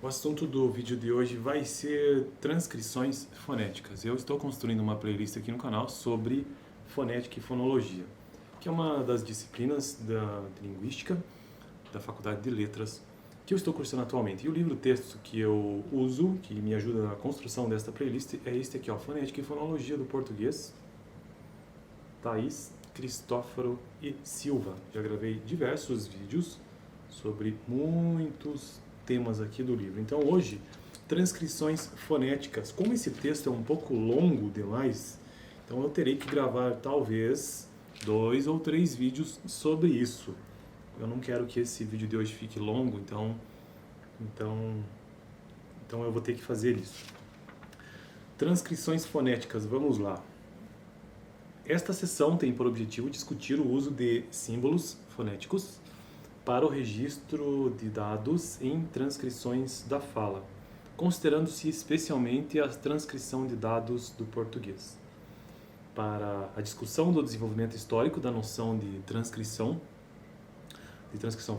O assunto do vídeo de hoje vai ser transcrições fonéticas. Eu estou construindo uma playlist aqui no canal sobre fonética e fonologia, que é uma das disciplinas de linguística da Faculdade de Letras que eu estou cursando atualmente. E o livro-texto que eu uso, que me ajuda na construção desta playlist, é este aqui, ó, Fonética e Fonologia do Português, Thaís Cristófaro e Silva. Já gravei diversos vídeos sobre muitos temas aqui do livro. Então hoje, transcrições fonéticas. Como esse texto é um pouco longo demais, então eu terei que gravar talvez 2 ou 3 vídeos sobre isso. Eu não quero que esse vídeo de hoje fique longo, então eu vou ter que fazer isso. Transcrições fonéticas, vamos lá. Esta sessão tem por objetivo discutir o uso de símbolos fonéticos para o registro de dados em transcrições da fala, considerando-se especialmente a transcrição de dados do português. Para a discussão do desenvolvimento histórico da noção de transcrição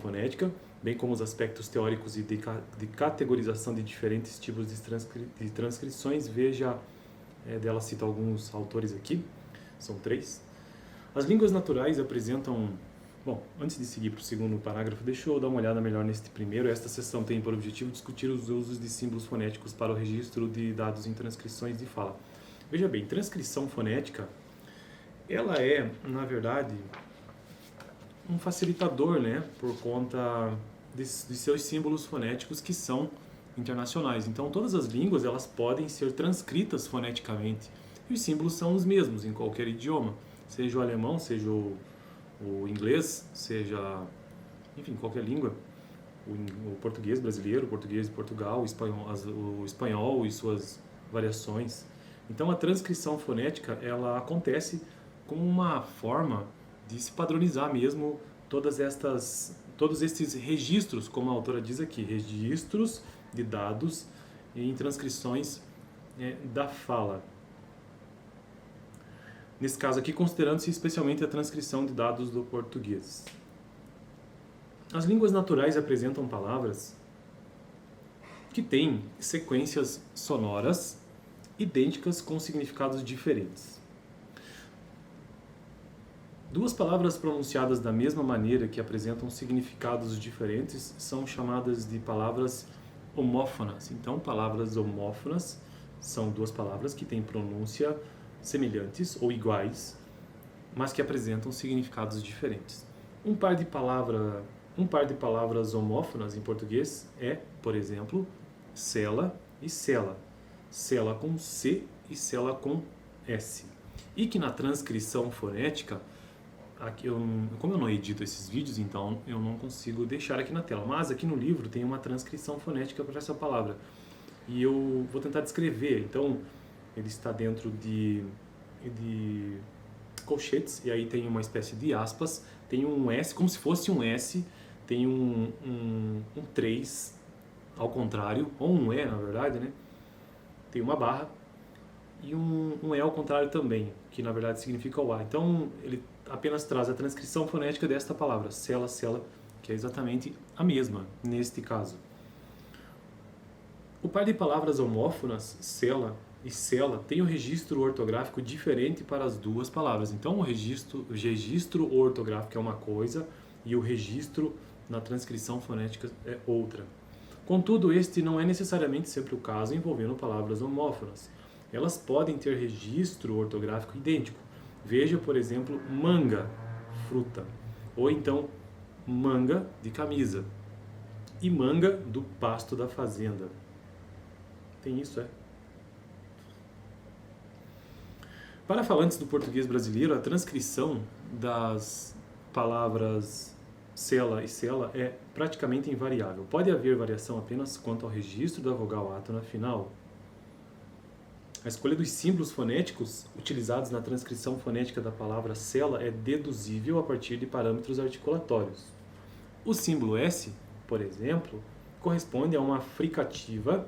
fonética, bem como os aspectos teóricos e de categorização de diferentes tipos de transcrições, veja, dela cito alguns autores aqui, são 3. As línguas naturais apresentam... Bom, antes de seguir para o segundo parágrafo, deixa eu dar uma olhada melhor neste primeiro. Esta sessão tem por objetivo discutir os usos de símbolos fonéticos para o registro de dados em transcrições de fala. Veja bem, transcrição fonética, ela é, na verdade, um facilitador, né, por conta de seus símbolos fonéticos que são internacionais. Então, todas as línguas, elas podem ser transcritas foneticamente. E os símbolos são os mesmos em qualquer idioma, seja o alemão, seja o inglês, seja, enfim, qualquer língua, o português brasileiro, o português de Portugal, o espanhol e suas variações. Então a transcrição fonética, ela acontece como uma forma de se padronizar mesmo todos estes registros, como a autora diz aqui, registros de dados em transcrições da fala. Nesse caso aqui, considerando-se especialmente a transcrição de dados do português. As línguas naturais apresentam palavras que têm sequências sonoras idênticas com significados diferentes. Duas palavras pronunciadas da mesma maneira que apresentam significados diferentes são chamadas de palavras homófonas. Então, palavras homófonas são duas palavras que têm pronúncia semelhantes ou iguais, mas que apresentam significados diferentes. Um par de palavras homófonas em português é, por exemplo, cela e cela. Cela com C e cela com S. E que na transcrição fonética, como eu não edito esses vídeos, então eu não consigo deixar aqui na tela. Mas aqui no livro tem uma transcrição fonética para essa palavra. E eu vou tentar descrever. Então, ele está dentro de colchetes, e aí tem uma espécie de aspas, tem um S, como se fosse um S, tem um 3 ao contrário, ou um E na verdade, né? Tem uma barra e um E ao contrário também, que na verdade significa o A. Então ele apenas traz a transcrição fonética desta palavra, cela, cela, que é exatamente a mesma neste caso. O par de palavras homófonas, cela e cela, tem um registro ortográfico diferente para as duas palavras. Então o registro ortográfico é uma coisa e o registro na transcrição fonética é outra. Contudo, este não é necessariamente sempre o caso envolvendo palavras homófonas. Elas podem ter registro ortográfico idêntico. Veja, por exemplo, manga, fruta, ou então manga de camisa e manga do pasto da fazenda. Tem isso, é? Para falantes do português brasileiro, a transcrição das palavras cela e cela é praticamente invariável. Pode haver variação apenas quanto ao registro da vogal átono final. A escolha dos símbolos fonéticos utilizados na transcrição fonética da palavra cela é deduzível a partir de parâmetros articulatórios. O símbolo S, por exemplo, corresponde a uma fricativa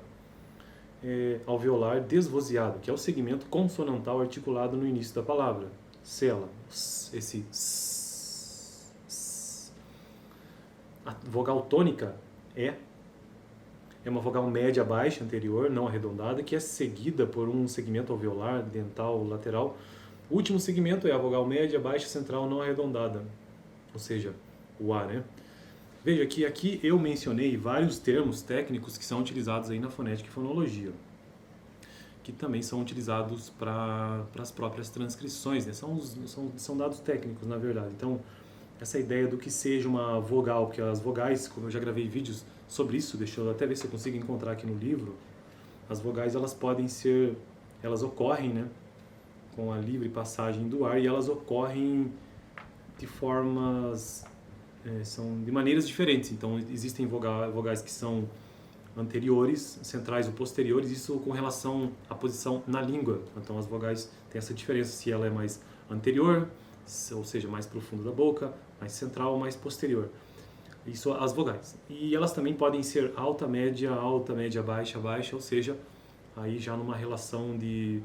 alveolar desvozeado, que é o segmento consonantal articulado no início da palavra. Cela, esse s. A vogal tônica é é uma vogal média baixa anterior, não arredondada, que é seguida por um segmento alveolar, dental, lateral. O último segmento é a vogal média baixa central não arredondada, ou seja, o A, né? Veja que aqui eu mencionei vários termos técnicos que são utilizados aí na fonética e fonologia, que também são utilizados para as próprias transcrições, né? São dados técnicos, na verdade. Então, essa ideia do que seja uma vogal, porque as vogais, como eu já gravei vídeos sobre isso, deixa eu até ver se eu consigo encontrar aqui no livro, as vogais elas podem ser, elas ocorrem, né, com a livre passagem do ar, e elas ocorrem de formas, são de maneiras diferentes. Então existem vogais que são anteriores, centrais ou posteriores, isso com relação à posição na língua. Então as vogais têm essa diferença, se ela é mais anterior, ou seja, mais profundo da boca, mais central ou mais posterior. Isso as vogais. E elas também podem ser alta, média, baixa, baixa, ou seja, aí já numa relação de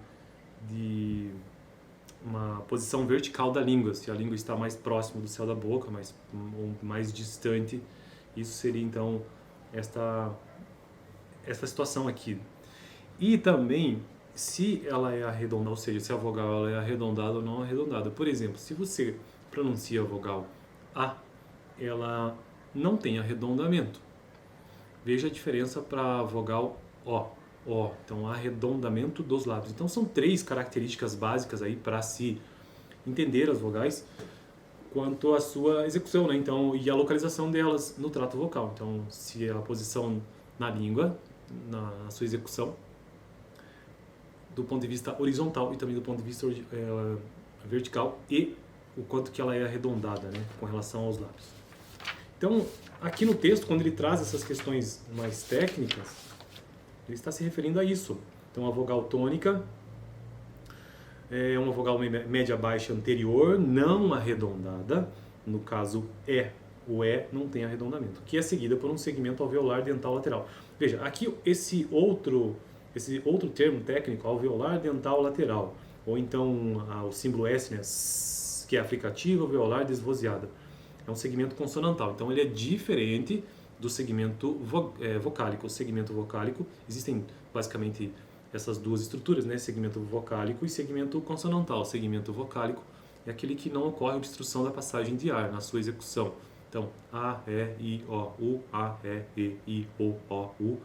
uma posição vertical da língua. Se a língua está mais próxima do céu da boca, ou mais distante, isso seria então esta situação aqui. E também, se ela é arredondada, ou seja, se a vogal ela é arredondada ou não arredondada. Por exemplo, se você pronuncia a vogal A, ela não tem arredondamento. Veja a diferença para a vogal O. O. Então, arredondamento dos lábios. Então, são 3 características básicas aí para se entender as vogais quanto à sua execução, né? Então, e a localização delas no trato vocal. Então, se a posição na língua, na sua execução, do ponto de vista horizontal e também do ponto de vista vertical, e o quanto que ela é arredondada, né, com relação aos lábios. Então, aqui no texto, quando ele traz essas questões mais técnicas, ele está se referindo a isso. Então, a vogal tônica é uma vogal média-baixa anterior, não arredondada, no caso o E não tem arredondamento, que é seguida por um segmento alveolar dental lateral. Veja, aqui esse outro termo técnico, alveolar dental lateral, ou então o símbolo S, né, que é a fricativa alveolar desvozeada, é um segmento consonantal. Então ele é diferente do segmento vocálico. O segmento vocálico, existem basicamente essas duas estruturas, né, segmento vocálico e segmento consonantal. O segmento vocálico é aquele que não ocorre obstrução da passagem de ar na sua execução. Então, A, E, I, O, U, A, E, I, O, U,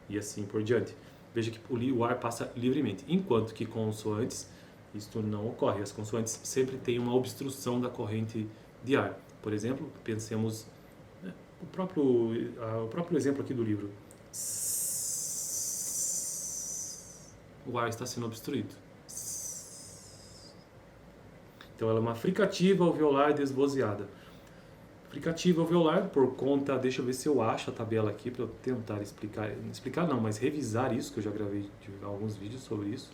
e assim por diante. Veja que o ar passa livremente, enquanto que consoantes, isto não ocorre. As consoantes sempre têm uma obstrução da corrente de ar. Por exemplo, pensemos o próprio exemplo aqui do livro. O ar está sendo obstruído. Então ela é uma fricativa alveolar desvozeada. Fricativa alveolar por conta, deixa eu ver se eu acho a tabela aqui para eu tentar explicar não, mas revisar isso, que eu já gravei alguns vídeos sobre isso.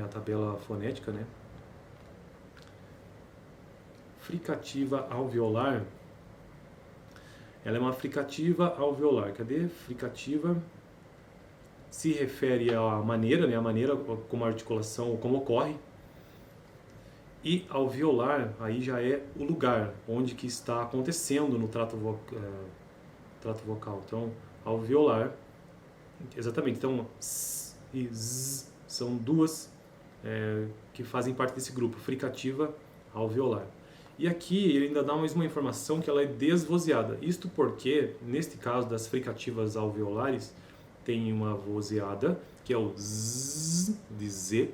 A tabela fonética, né? Fricativa alveolar, ela é uma fricativa alveolar. Cadê? Fricativa se refere à maneira, né? A maneira como a articulação, como ocorre. E alveolar, aí já é o lugar onde que está acontecendo no trato vocal. Então, alveolar, exatamente. Então, S e Z são duas que fazem parte desse grupo, fricativa alveolar. E aqui ele ainda dá mais uma informação que ela é desvozeada. Isto porque, neste caso das fricativas alveolares, tem uma vozeada, que é o Z de Z,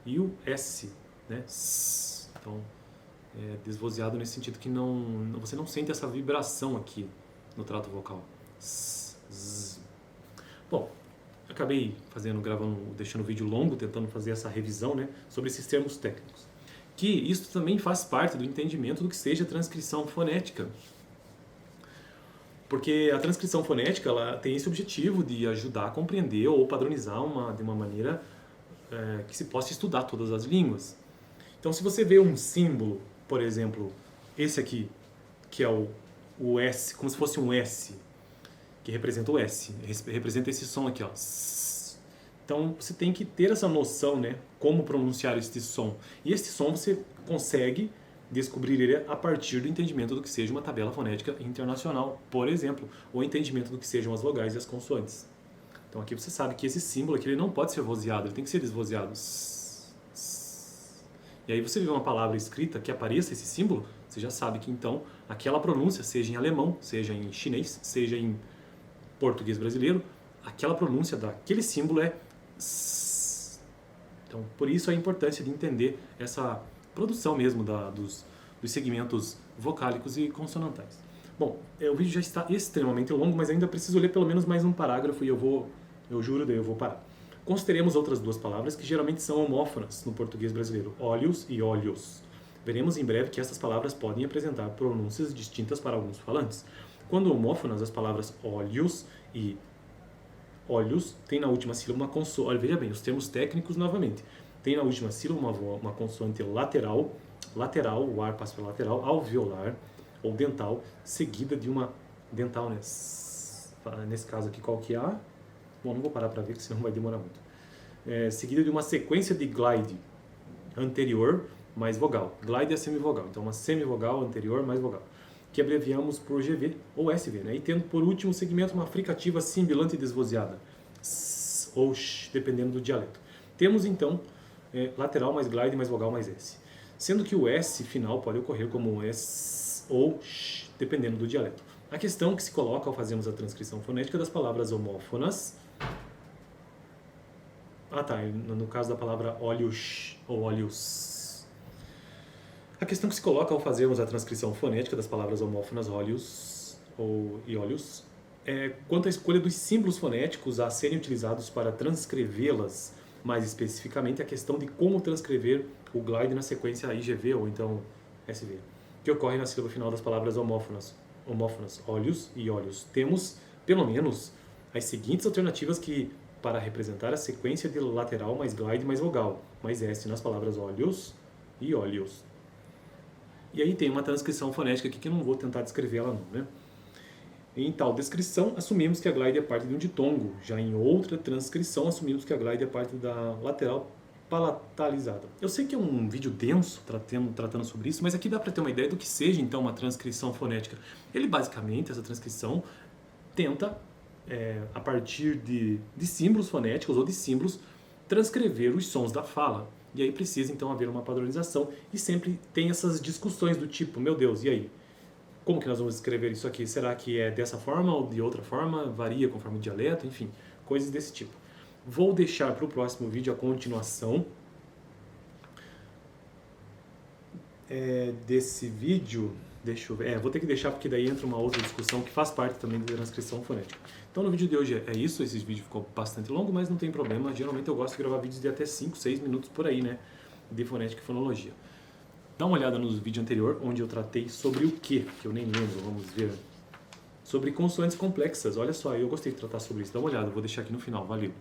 e o S, né? S. Então, é desvozeado nesse sentido que você não sente essa vibração aqui no trato vocal. S, Z. Bom, acabei deixando o vídeo longo, tentando fazer essa revisão, né, sobre esses termos técnicos. Que isso também faz parte do entendimento do que seja transcrição fonética. Porque a transcrição fonética ela tem esse objetivo de ajudar a compreender ou padronizar de uma maneira que se possa estudar todas as línguas. Então, se você vê um símbolo, por exemplo, esse aqui, que é o S, como se fosse um S, que representa o S, representa esse som aqui, ó. Então, você tem que ter essa noção, né, como pronunciar este som. E este som você consegue descobriria a partir do entendimento do que seja uma tabela fonética internacional, por exemplo, ou entendimento do que sejam as vogais e as consoantes. Então aqui você sabe que esse símbolo aqui ele não pode ser vozeado, ele tem que ser desvozeado. E aí você vê uma palavra escrita que apareça esse símbolo, você já sabe que então aquela pronúncia, seja em alemão, seja em chinês, seja em português brasileiro, aquela pronúncia daquele símbolo é S. Então por isso a importância de entender essa produção mesmo dos segmentos vocálicos e consonantais. Bom, o vídeo já está extremamente longo, mas ainda preciso ler pelo menos mais um parágrafo e eu juro, daí eu vou parar. Consideremos outras duas palavras que geralmente são homófonas no português brasileiro, óleos e óleos. Veremos em breve que essas palavras podem apresentar pronúncias distintas para alguns falantes. Quando homófonas, as palavras óleos e óleos têm na última sílaba uma consoante. Olha, veja bem, os termos técnicos novamente. Tem na última sílaba uma consoante lateral, o ar passa pela lateral, alveolar ou dental, seguida de uma dental, né? Nesse caso aqui, qual que é a? Bom, não vou parar para ver, que senão vai demorar muito. Seguida de uma sequência de glide anterior mais vogal. Glide é semivogal, então uma semivogal anterior mais vogal, que abreviamos por GV ou SV, né? E tendo por último segmento uma fricativa simbilante desvozeada, S ou Sh, dependendo do dialeto. Temos então lateral mais glide mais vogal mais S, sendo que o S final pode ocorrer como um S ou Sh, dependendo do dialeto. A questão que se coloca ao fazermos a transcrição fonética das palavras homófonas. No caso da palavra óleos ou óleos. A questão que se coloca ao fazermos a transcrição fonética das palavras homófonas óleos e óleos é quanto à escolha dos símbolos fonéticos a serem utilizados para transcrevê-las, mais especificamente a questão de como transcrever o glide na sequência IGV ou então SV, que ocorre na sílaba final das palavras homófonas, óleos e óleos. Temos, pelo menos, as seguintes alternativas para representar a sequência de lateral mais glide mais vogal, mais S nas palavras óleos e óleos. E aí tem uma transcrição fonética aqui que eu não vou tentar descrever ela não, né? Em tal descrição, assumimos que a glide é parte de um ditongo. Já em outra transcrição, assumimos que a glide é parte da lateral palatalizada. Eu sei que é um vídeo denso tratando sobre isso, mas aqui dá para ter uma ideia do que seja então uma transcrição fonética. Ele basicamente, essa transcrição, tenta, a partir de símbolos fonéticos ou de símbolos, transcrever os sons da fala. E aí precisa então haver uma padronização e sempre tem essas discussões do tipo, meu Deus, e aí? Como que nós vamos escrever isso aqui? Será que é dessa forma ou de outra forma? Varia conforme o dialeto? Enfim, coisas desse tipo. Vou deixar para o próximo vídeo a continuação desse vídeo. Deixa eu ver. Vou ter que deixar porque daí entra uma outra discussão que faz parte também da transcrição fonética. Então no vídeo de hoje é isso. Esse vídeo ficou bastante longo, mas não tem problema. Geralmente eu gosto de gravar vídeos de até 5, 6 minutos por aí, né? De fonética e fonologia. Dá uma olhada no vídeo anterior, onde eu tratei sobre o que eu nem lembro, vamos ver. Sobre consoantes complexas. Olha só, eu gostei de tratar sobre isso. Dá uma olhada, vou deixar aqui no final. Valeu!